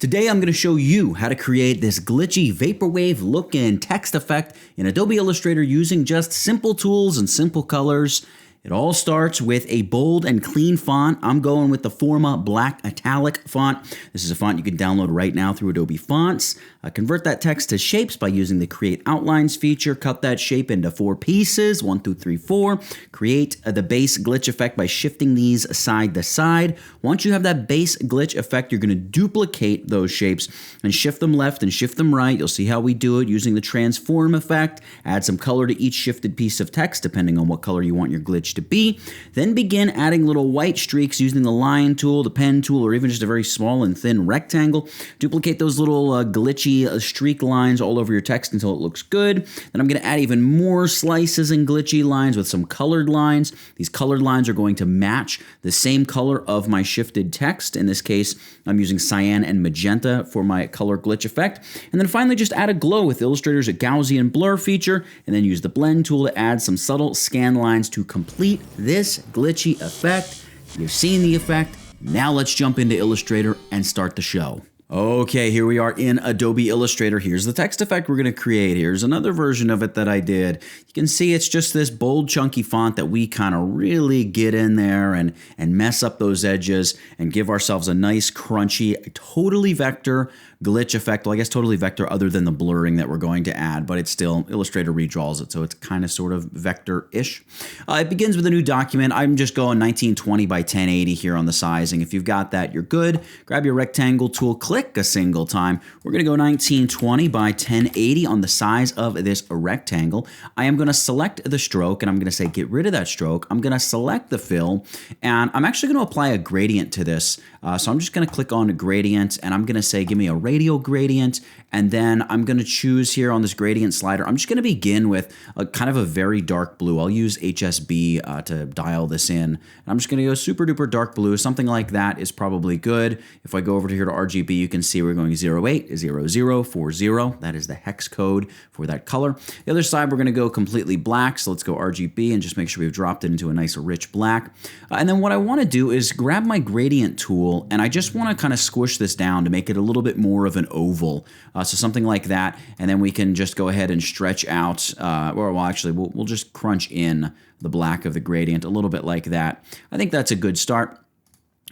Today I'm going to show you how to create this glitchy vaporwave looking text effect in Adobe Illustrator using just simple tools and simple colors. It all starts with a bold and clean font. I'm going with the Forma Black Italic font. This is a font you can download right now through Adobe Fonts. Convert that text to shapes by using the Create Outlines feature. Cut that shape into 4 pieces, 1, 2, 3, 4. Create the base glitch effect by shifting these side to side. Once you have that base glitch effect, you're going to duplicate those shapes and shift them left and shift them right. You'll see how we do it using the transform effect. Add some color to each shifted piece of text, depending on what color you want your glitch to be. Then begin adding little white streaks using the line tool, the pen tool, or even just a very small and thin rectangle. Duplicate those little glitchy streak lines all over your text until it looks good. Then I'm going to add even more slices and glitchy lines with some colored lines. These colored lines are going to match the same color of my shifted text. In this case, I'm using cyan and magenta for my color glitch effect. And then finally, just add a glow with Illustrator's Gaussian blur feature, and then use the blend tool to add some subtle scan lines to complete this glitchy effect. You've seen the effect. Now let's jump into Illustrator and start the show. Okay, here we are in Adobe Illustrator. Here's the text effect we're going to create. Here's another version of it that I did. You can see it's just this bold, chunky font that we kind of really get in there and mess up those edges and give ourselves a nice, crunchy, totally vector glitch effect. Well, I guess totally vector other than the blurring that we're going to add, but it's still, Illustrator redraws it, so it's kind of sort of vector-ish. It begins with a new document. I'm just going 1920 by 1080 here on the sizing. If you've got that, you're good. Grab your rectangle tool, click a single time. We're going to go 1920 by 1080 on the size of this rectangle. I am going to select the stroke, and I'm going to say get rid of that stroke. I'm going to select the fill, and I'm actually going to apply a gradient to this. So I'm just going to click on gradient, and I'm going to say give me a radial gradient, and then I'm going to choose here on this gradient slider. I'm just going to begin with a kind of a very dark blue. I'll use HSB to dial this in. And I'm just going to go super duper dark blue. Something like that is probably good. If I go over to here to RGB, you can see we're going 080040. That is the hex code for that color. The other side, we're going to go completely black. So let's go RGB and just make sure we've dropped it into a nice rich black. And then what I want to do is grab my gradient tool, and I just want to kind of squish this down to make it a little bit more of an oval. So something like that, and then we can just go ahead and stretch out, or well, actually, we'll just crunch in the black of the gradient a little bit like that. I think that's a good start.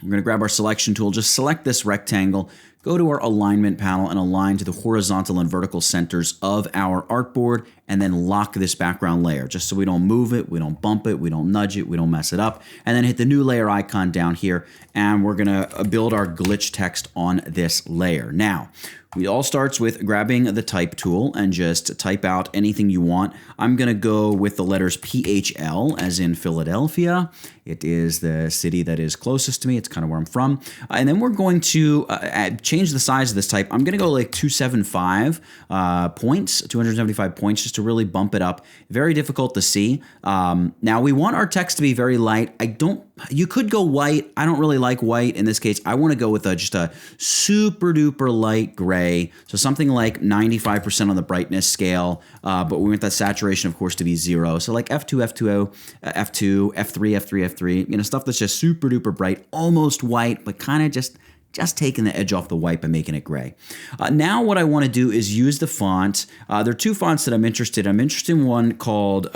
We're going to grab our selection tool, just select this rectangle, go to our alignment panel and align to the horizontal and vertical centers of our artboard, and then lock this background layer just so we don't move it, we don't bump it, we don't nudge it, we don't mess it up. And then hit the new layer icon down here, and we're going to build our glitch text on this layer. Now, it all starts with grabbing the type tool and just type out anything you want. I'm going to go with the letters PHL, as in Philadelphia. It is the city that is closest to me. It's kind of where I'm from. And then we're going to change the size of this type. I'm going to go like 275 points, 275 points, just to really bump it up. Very difficult to see. Now, we want our text to be very light. You could go white. I don't really like white. In this case, I want to go with just a super duper light gray. So something like 95% on the brightness scale, but we want that saturation, of course, to be 0. So like F2, F2, F2, F3, F3, F3, stuff that's just super duper bright, almost white, but kind of just taking the edge off the white by making it gray. Now what I want to do is use the font. There are 2 fonts that I'm interested in. I'm interested in one called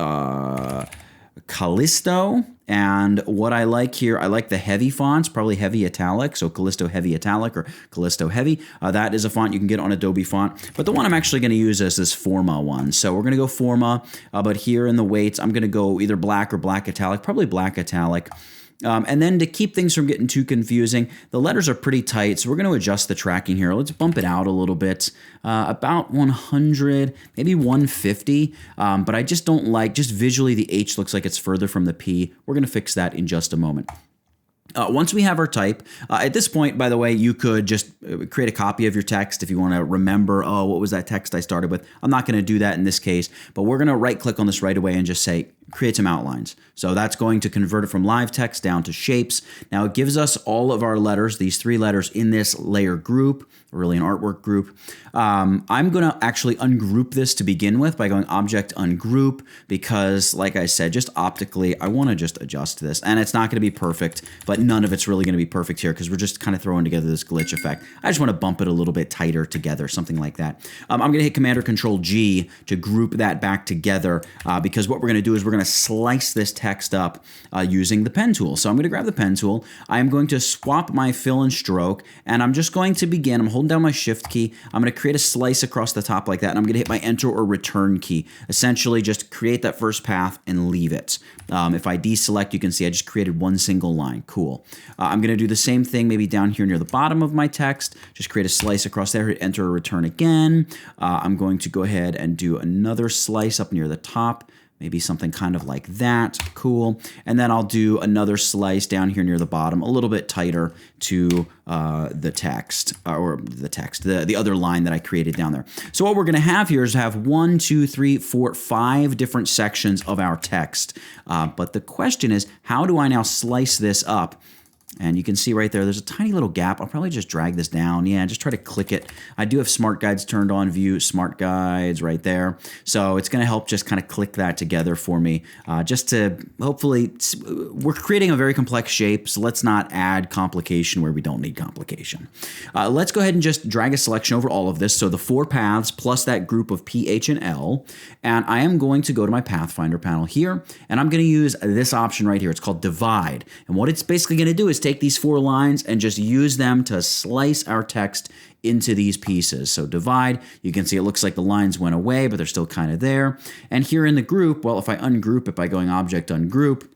Callisto, and what I like here, I like the heavy fonts, probably heavy italic, so Callisto heavy italic or Callisto heavy. That is a font you can get on Adobe Font, but the one I'm actually going to use is this Forma one. So we're going to go Forma, but here in the weights, I'm going to go either black or black italic, probably black italic. And then to keep things from getting too confusing, the letters are pretty tight, so we're going to adjust the tracking here. Let's bump it out a little bit, about 100, maybe 150, but I just don't like, just visually the H looks like it's further from the P. We're going to fix that in just a moment. Once we have our type, at this point, by the way, you could just create a copy of your text if you want to remember, oh, what was that text I started with? I'm not going to do that in this case, but we're going to right-click on this right away and just say create some outlines. So that's going to convert it from live text down to shapes. Now it gives us all of our letters, these 3 letters in this layer group, or really an artwork group. I'm going to actually ungroup this to begin with by going Object Ungroup, because like I said, just optically, I want to just adjust this. And it's not going to be perfect, but none of it's really going to be perfect here because we're just kind of throwing together this glitch effect. I just want to bump it a little bit tighter together, something like that. I'm going to hit Command or Control G to group that back together because what we're going to do is we're going to slice this text up using the pen tool. So I'm going to grab the pen tool. I'm going to swap my fill and stroke, and I'm just going to begin. I'm holding down my Shift key. I'm going to create a slice across the top like that, and I'm going to hit my Enter or Return key. Essentially, just create that first path and leave it. If I deselect, you can see I just created one single line. Cool. I'm going to do the same thing maybe down here near the bottom of my text. Just create a slice across there, hit Enter or Return again. I'm going to go ahead and do another slice up near the top. Maybe something kind of like that. Cool. And then I'll do another slice down here near the bottom, a little bit tighter to the text, the other line that I created down there. So what we're going to have here is have 1, 2, 3, 4, 5 different sections of our text. But the question is, how do I now slice this up? And you can see right there's a tiny little gap. I'll probably just drag this down. Yeah, just try to click it. I do have Smart Guides turned on, View, Smart Guides right there. So it's going to help just kind of click that together for me. Just to hopefully, we're creating a very complex shape, so let's not add complication where we don't need complication. Let's go ahead and just drag a selection over all of this. So the 4 paths plus that group of P, H, and L. And I am going to go to my Pathfinder panel here, and I'm going to use this option right here. It's called Divide. And what it's basically going to do is take these 4 lines and just use them to slice our text into these pieces. So divide, you can see it looks like the lines went away, but they're still kind of there. And here in the group, well, if I ungroup it by going Object Ungroup,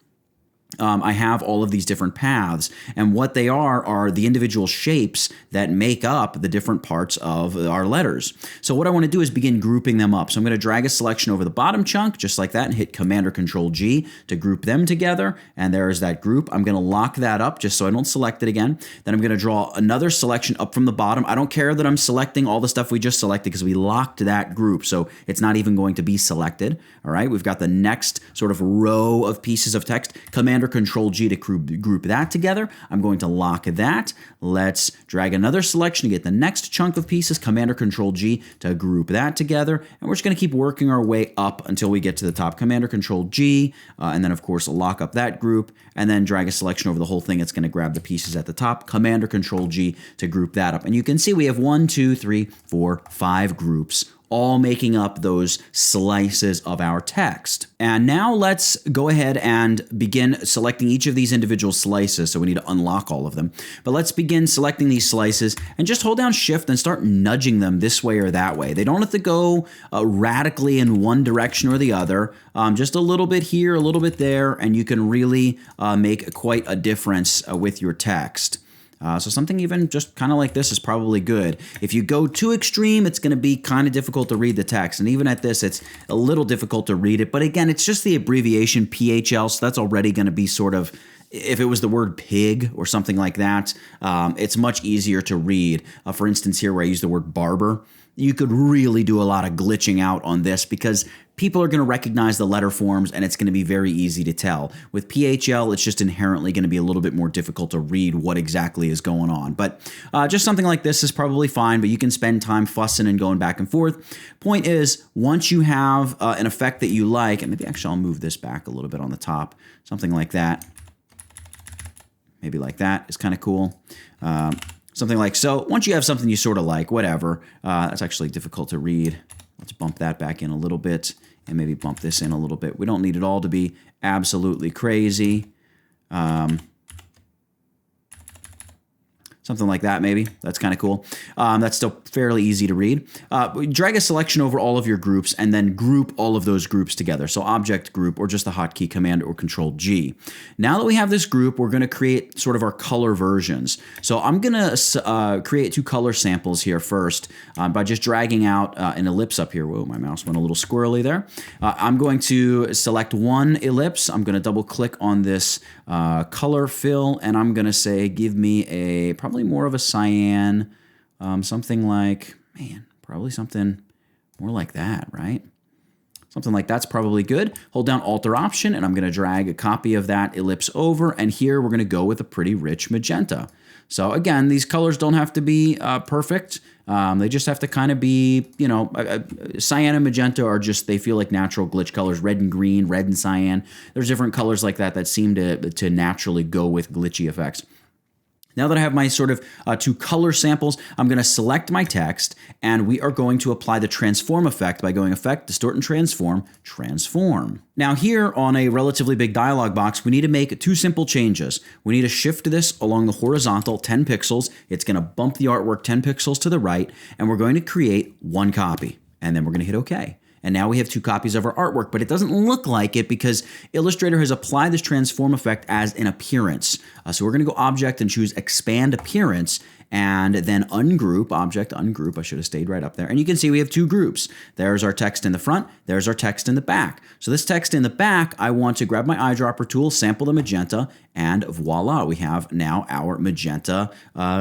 I have all of these different paths, and what they are the individual shapes that make up the different parts of our letters. So what I want to do is begin grouping them up. So I'm going to drag a selection over the bottom chunk, just like that, and hit Command or Control G to group them together, and there's that group. I'm going to lock that up just so I don't select it again. Then I'm going to draw another selection up from the bottom. I don't care that I'm selecting all the stuff we just selected because we locked that group, so it's not even going to be selected. All right, we've got the next sort of row of pieces of text. Command or Control G to group that together. I'm going to lock that. Let's drag another selection to get the next chunk of pieces. Command or Control G to group that together. And we're just going to keep working our way up until we get to the top. Command or Control G, and then of course lock up that group, and then drag a selection over the whole thing. It's going to grab the pieces at the top. Command or Control G to group that up. And you can see we have 1, 2, 3, 4, 5 groups, all making up those slices of our text. And now let's go ahead and begin selecting each of these individual slices. So we need to unlock all of them. But let's begin selecting these slices and just hold down Shift and start nudging them this way or that way. They don't have to go radically in one direction or the other. Just a little bit here, a little bit there, and you can really make quite a difference with your text. So something even just kind of like this is probably good. If you go too extreme, it's going to be kind of difficult to read the text. And even at this, it's a little difficult to read it. But again, it's just the abbreviation PHL, so that's already going to be sort of, if it was the word pig or something like that, it's much easier to read. For instance, here where I use the word barber, you could really do a lot of glitching out on this because people are going to recognize the letter forms and it's going to be very easy to tell. With PHL, it's just inherently going to be a little bit more difficult to read what exactly is going on. But just something like this is probably fine, but you can spend time fussing and going back and forth. Point is, once you have an effect that you like, and maybe actually I'll move this back a little bit on the top, something like that. Maybe like that is kind of cool. Something like so. Once you have something you sort of like, whatever, that's actually difficult to read. Let's bump that back in a little bit and maybe bump this in a little bit. We don't need it all to be absolutely crazy. Something like that, maybe. That's kind of cool. That's still fairly easy to read. Drag a selection over all of your groups and then group all of those groups together. So Object Group or just the hotkey Command or Control G. Now that we have this group, we're going to create sort of our color versions. So I'm going to create 2 color samples here first by just dragging out an ellipse up here. Whoa, my mouse went a little squirrely there. I'm going to select one ellipse. I'm going to double click on this color fill and I'm going to say give me a probably more of a cyan, something like, man, probably something more like that, right? Something like that's probably good. Hold down Alt or Option, and I'm going to drag a copy of that ellipse over, and here we're going to go with a pretty rich magenta. So again, these colors don't have to be perfect. They just have to kind of be, cyan and magenta are just, they feel like natural glitch colors. Red and green, red and cyan. There's different colors like that that seem to naturally go with glitchy effects. Now that I have my sort of two color samples, I'm going to select my text, and we are going to apply the transform effect by going Effect, Distort and Transform, Transform. Now here on a relatively big dialog box, we need to make two simple changes. We need to shift this along the horizontal 10 pixels. It's going to bump the artwork 10 pixels to the right, and we're going to create one copy, and then we're going to hit OK. And now we have two copies of our artwork, but it doesn't look like it because Illustrator has applied this transform effect as an appearance. So we're going to go Object and choose Expand Appearance, and then Ungroup, Object, Ungroup. I should have stayed right up there. And you can see we have two groups. There's our text in the front, there's our text in the back. So this text in the back, I want to grab my eyedropper tool, sample the magenta, and voila, we have now our magenta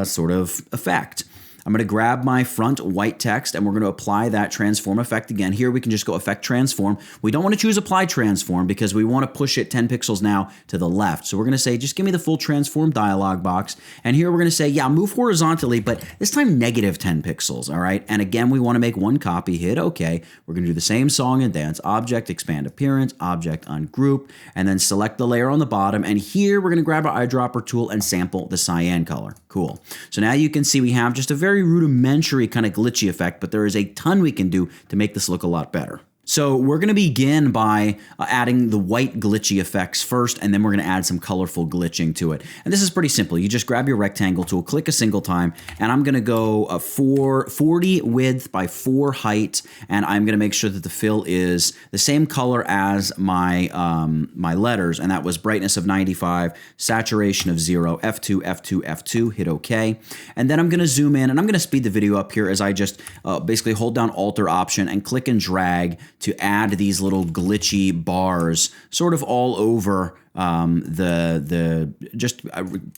sort of effect. I'm going to grab my front white text, and we're going to apply that transform effect again. Here we can just go Effect Transform. We don't want to choose Apply Transform because we want to push it 10 pixels now to the left. So we're going to say, just give me the full transform dialog box. And here we're going to say, yeah, move horizontally, but this time negative 10 pixels, all right? And again, we want to make one copy, hit OK. We're going to do the same song and dance. Object, Expand Appearance, Object, Ungroup, and then select the layer on the bottom. And here we're going to grab our eyedropper tool and sample the cyan color. Cool. So now you can see we have just a very rudimentary kind of glitchy effect, but there is a ton we can do to make this look a lot better. So we're going to begin by adding the white glitchy effects first, and then we're going to add some colorful glitching to it. And this is pretty simple. You just grab your rectangle tool, click a single time, and I'm going to go 40 width by 4 height, and I'm going to make sure that the fill is the same color as my my letters, and that was brightness of 95, saturation of 0, F2, F2, F2, hit OK. And then I'm going to zoom in, and I'm going to speed the video up here as I just basically hold down Alt or Option and click and drag to add these little glitchy bars sort of all over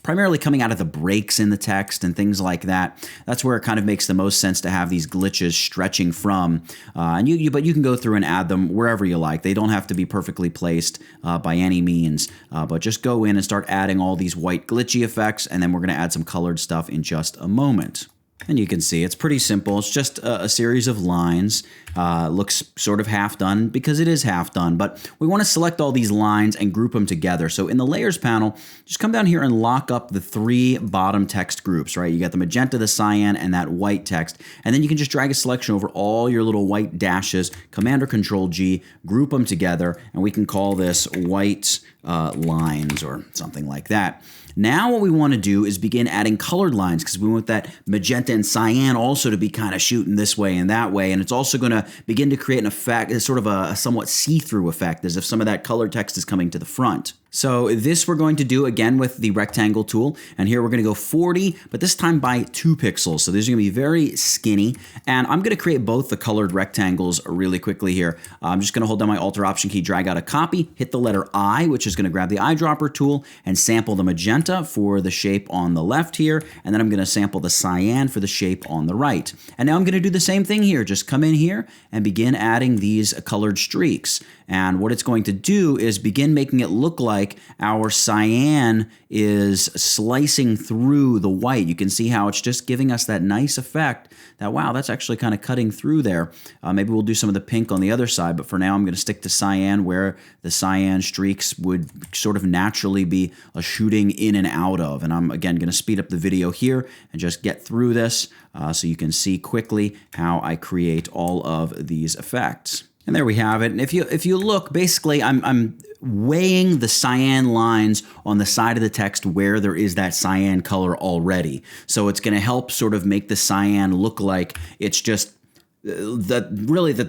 primarily coming out of the breaks in the text and things like that. That's where it kind of makes the most sense to have these glitches stretching from. But you can go through and add them wherever you like. They don't have to be perfectly placed by any means, but just go in and start adding all these white glitchy effects, and then we're going to add some colored stuff in just a moment. And you can see it's pretty simple. It's just a series of lines. Looks sort of half done because it is half done, but we want to select all these lines and group them together. So in the layers panel, just come down here and lock up the 3 bottom text groups, right? You got the magenta, the cyan, and that white text. And then you can just drag a selection over all your little white dashes, Command or Control G, group them together, and we can call this white lines or something like that. Now what we want to do is begin adding colored lines because we want that magenta and cyan also to be kind of shooting this way and that way. And it's also going to begin to create an effect, sort of a somewhat see-through effect, as if some of that colored text is coming to the front. So this we're going to do again with the rectangle tool, and here we're going to go 40, but this time by 2 pixels. So these are going to be very skinny, and I'm going to create both the colored rectangles really quickly here. I'm just going to hold down my Alt or Option key, drag out a copy, hit the letter I, which is going to grab the eyedropper tool and sample the magenta for the shape on the left here, and then I'm going to sample the cyan for the shape on the right. And now I'm going to do the same thing here. Just come in here and begin adding these colored streaks. And what it's going to do is begin making it look like our cyan is slicing through the white. You can see how it's just giving us that nice effect that, wow, that's actually kind of cutting through there. Maybe we'll do some of the pink on the other side, but for now I'm going to stick to cyan where the cyan streaks would sort of naturally be a shooting in and out of. And I'm, again, going to speed up the video here and just get through this so you can see quickly how I create all of these effects. And there we have it. And if you look, basically I'm weighing the cyan lines on the side of the text where there is that cyan color already. So it's going to help sort of make the cyan look like it's just that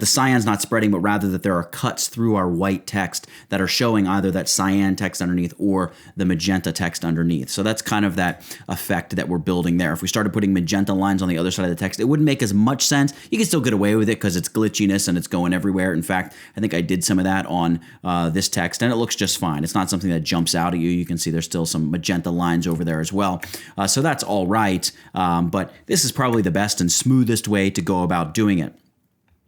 the cyan's not spreading, but rather that there are cuts through our white text that are showing either that cyan text underneath or the magenta text underneath. So that's kind of that effect that we're building there. If we started putting magenta lines on the other side of the text, it wouldn't make as much sense. You can still get away with it because it's glitchiness and it's going everywhere. In fact, I think I did some of that on this text, and it looks just fine. It's not something that jumps out at you. You can see there's still some magenta lines over there as well. So that's all right, but this is probably the best and smoothest way to go about doing it.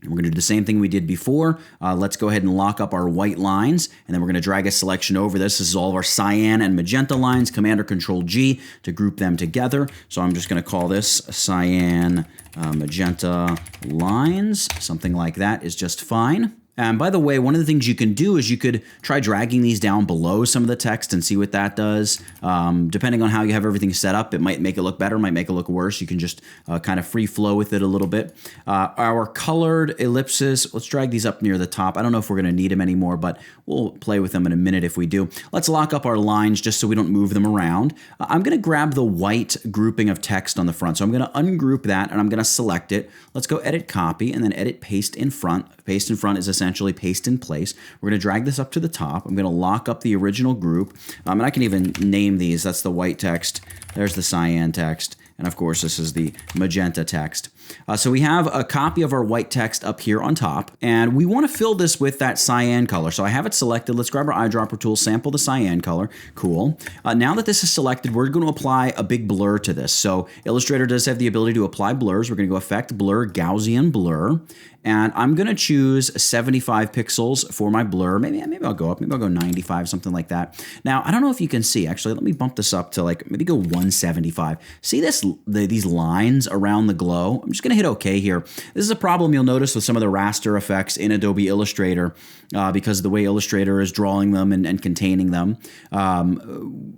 And we're going to do the same thing we did before. Let's go ahead and lock up our white lines, and then we're going to drag a selection over this. This is all of our cyan and magenta lines, Command or Control G to group them together. So I'm just going to call this cyan, magenta lines. Something like that is just fine. And by the way, one of the things you can do is you could try dragging these down below some of the text and see what that does. Depending on how you have everything set up, it might make it look better, might make it look worse. You can just kind of free flow with it a little bit. Our colored ellipses, let's drag these up near the top. I don't know if we're going to need them anymore, but we'll play with them in a minute if we do. Let's lock up our lines just so we don't move them around. I'm going to grab the white grouping of text on the front. So I'm going to ungroup that and I'm going to select it. Let's go edit copy and then edit paste in front. Paste in front is essentially paste in place. We're going to drag this up to the top. I'm going to lock up the original group. And I can even name these. That's the white text. There's the cyan text. And of course, this is the magenta text. So we have a copy of our white text up here on top, and we want to fill this with that cyan color. So I have it selected. Let's grab our eyedropper tool, sample the cyan color. Cool. Now that this is selected, we're going to apply a big blur to this. So Illustrator does have the ability to apply blurs. We're going to go Effect, Blur, Gaussian Blur. And I'm going to choose 75 pixels for my blur. Maybe I'll go up. Maybe I'll go 95, something like that. Now, I don't know if you can see. Actually, let me bump this up to like maybe go 175. See these lines around the glow? I'm just going to hit OK here. This is a problem you'll notice with some of the raster effects in Adobe Illustrator because of the way Illustrator is drawing them and containing them.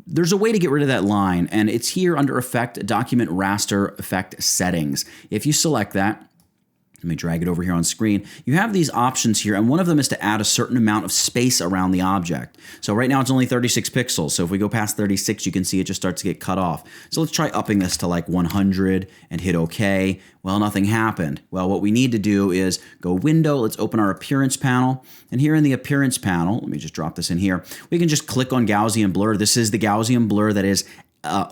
There's a way to get rid of that line, and it's here under Effect, Document Raster Effect Settings. If you select that, let me drag it over here on screen. You have these options here, and one of them is to add a certain amount of space around the object. So right now it's only 36 pixels. So if we go past 36, you can see it just starts to get cut off. So let's try upping this to like 100 and hit OK. Well, nothing happened. Well, what we need to do is go Window. Let's open our Appearance panel. And here in the Appearance panel, let me just drop this in here. We can just click on Gaussian Blur. This is the Gaussian blur that is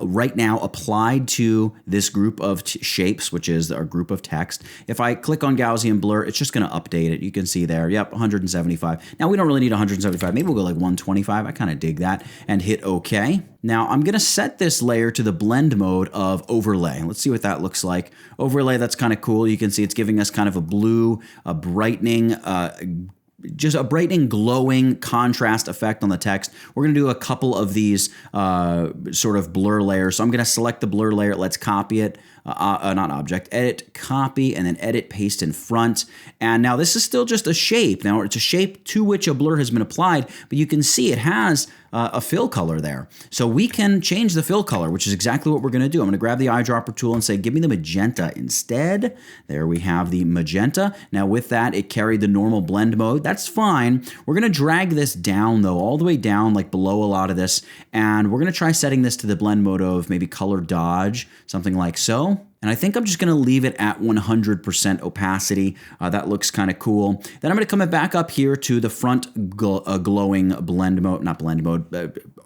right now applied to this group of shapes, which is our group of text. If I click on Gaussian blur, it's just going to update it. You can see there, yep, 175. Now we don't really need 175. Maybe we'll go like 125. I kind of dig that, and hit OK. Now I'm going to set this layer to the blend mode of overlay. Let's see what that looks like. Overlay, that's kind of cool. You can see it's giving us kind of a blue, a brightening, just a brightening, glowing contrast effect on the text. We're going to do a couple of these sort of blur layers. So I'm going to select the blur layer. Let's copy it. Not object, edit, copy, and then edit, paste in front. And now this is still just a shape. Now it's a shape to which a blur has been applied, but you can see it has a fill color there. So we can change the fill color, which is exactly what we're going to do. I'm going to grab the eyedropper tool and say, give me the magenta instead. There we have the magenta. Now with that, it carried the normal blend mode. That's fine. We're going to drag this down though, all the way down, like below a lot of this. And we're going to try setting this to the blend mode of maybe color dodge, something like so. And I think I'm just going to leave it at 100% opacity. That looks kind of cool. Then I'm going to come back up here to the front glowing blend mode, not blend mode,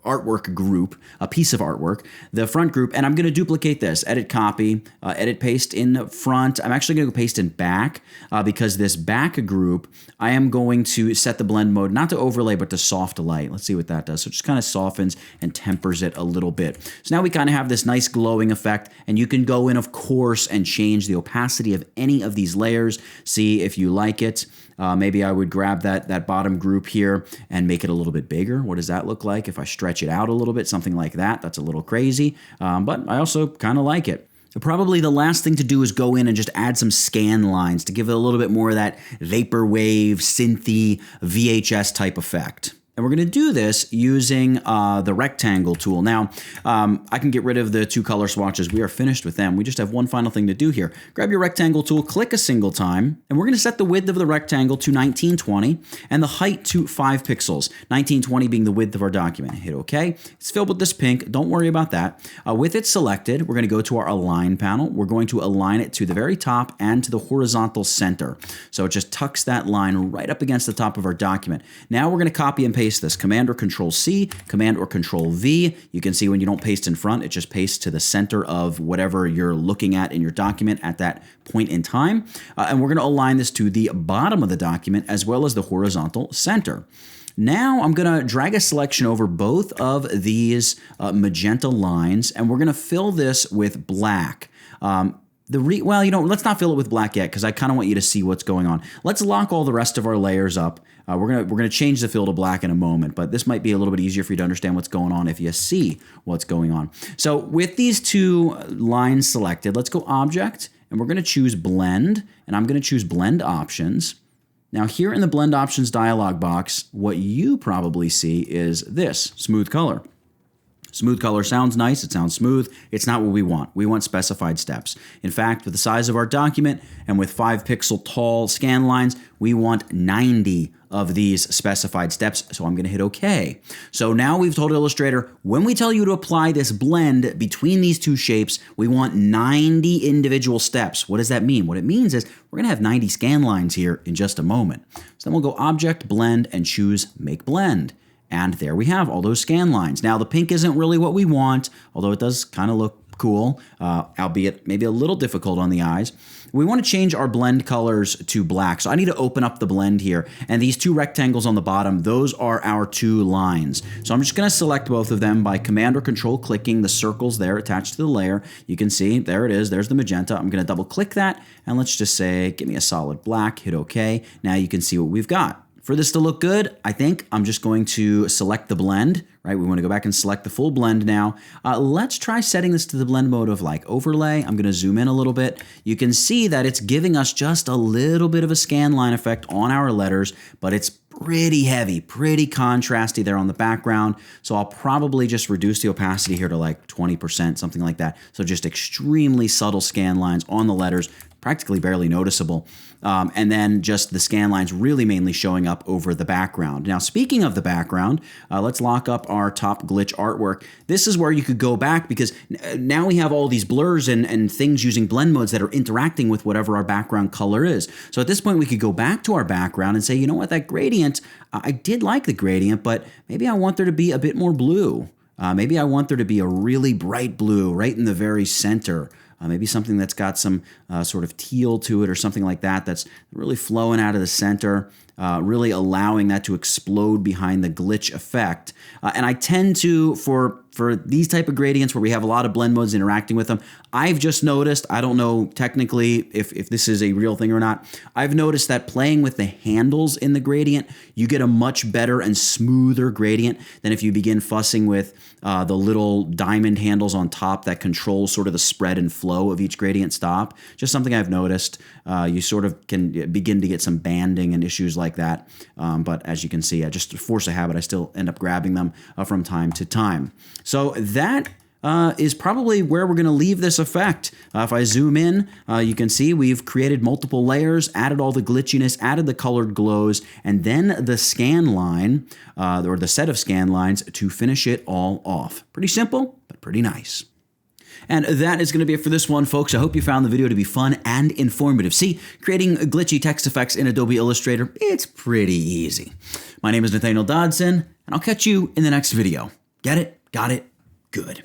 artwork group, a piece of artwork, the front group, and I'm going to duplicate this, edit copy, edit paste in front. I'm actually going to go paste in back because this back group, I am going to set the blend mode, not to overlay, but to soft light. Let's see what that does. So it just kind of softens and tempers it a little bit. So now we kind of have this nice glowing effect, and you can go in, of course, and change the opacity of any of these layers. See if you like it. Maybe I would grab that bottom group here and make it a little bit bigger. What does that look like if I stretch it out a little bit? Something like that. That's a little crazy, but I also kind of like it. So probably the last thing to do is go in and just add some scan lines to give it a little bit more of that vaporwave, synthy, VHS type effect. And we're going to do this using the rectangle tool. Now, I can get rid of the two color swatches. We are finished with them. We just have one final thing to do here. Grab your rectangle tool, click a single time, and we're going to set the width of the rectangle to 1920 and the height to 5 pixels, 1920 being the width of our document. Hit OK. It's filled with this pink. Don't worry about that. With it selected, we're going to go to our Align panel. We're going to align it to the very top and to the horizontal center. So it just tucks that line right up against the top of our document. Now we're going to copy and paste this. Command or Control C, Command or Control V. You can see when you don't paste in front, it just pastes to the center of whatever you're looking at in your document at that point in time. And we're going to align this to the bottom of the document as well as the horizontal center. Now I'm going to drag a selection over both of these magenta lines, and we're going to fill this with black. well, let's not fill it with black yet because I kind of want you to see what's going on. Let's lock all the rest of our layers up. We're gonna change the fill to black in a moment, but this might be a little bit easier for you to understand what's going on if you see what's going on. So with these two lines selected, let's go Object, and we're gonna choose Blend, and I'm gonna choose Blend Options. Now here in the Blend Options dialog box, what you probably see is this, Smooth Color. Smooth color sounds nice, it sounds smooth. It's not what we want. We want specified steps. In fact, with the size of our document and with 5 pixel tall scan lines, we want 90 of these specified steps, so I'm gonna hit OK. So now we've told Illustrator, when we tell you to apply this blend between these two shapes, we want 90 individual steps. What does that mean? What it means is we're gonna have 90 scan lines here in just a moment. So then we'll go Object, Blend, and choose Make Blend. And there we have all those scan lines. Now the pink isn't really what we want, although it does kind of look cool, albeit maybe a little difficult on the eyes. We want to change our blend colors to black. So I need to open up the blend here. And these two rectangles on the bottom, those are our two lines. So I'm just going to select both of them by Command or Control clicking the circles there attached to the layer. You can see, there it is, there's the magenta. I'm going to double click that, and let's just say, give me a solid black, hit OK. Now you can see what we've got. For this to look good, I think I'm just going to select the blend, right? We want to go back and select the full blend now. Let's try setting this to the blend mode of like overlay. I'm going to zoom in a little bit. You can see that it's giving us just a little bit of a scan line effect on our letters, but it's pretty heavy, pretty contrasty there on the background. So I'll probably just reduce the opacity here to like 20%, something like that. So just extremely subtle scan lines on the letters, practically barely noticeable. And then just the scan lines really mainly showing up over the background. Now, speaking of the background, let's lock up our top glitch artwork. This is where you could go back because now we have all these blurs and things using blend modes that are interacting with whatever our background color is. So at this point, we could go back to our background and say, you know what, that gradient, I did like the gradient, but maybe I want there to be a bit more blue. Maybe I want there to be a really bright blue right in the very center. Maybe something that's got some sort of teal to it or something like that that's really flowing out of the center, really allowing that to explode behind the glitch effect. And I tend to, for these type of gradients where we have a lot of blend modes interacting with them, I've just noticed, I don't know technically if this is a real thing or not, I've noticed that playing with the handles in the gradient, you get a much better and smoother gradient than if you begin fussing with the little diamond handles on top that control sort of the spread and flow of each gradient stop. Just something I've noticed. You sort of can begin to get some banding and issues like that. But as you can see, just to force a habit, I still end up grabbing them from time to time. So that is probably where we're going to leave this effect. If I zoom in, you can see we've created multiple layers, added all the glitchiness, added the colored glows, and then the scan line, or the set of scan lines to finish it all off. Pretty simple, but pretty nice. And that is going to be it for this one, folks. I hope you found the video to be fun and informative. See, creating glitchy text effects in Adobe Illustrator, it's pretty easy. My name is Nathaniel Dodson, and I'll catch you in the next video. Get it? Got it? Good.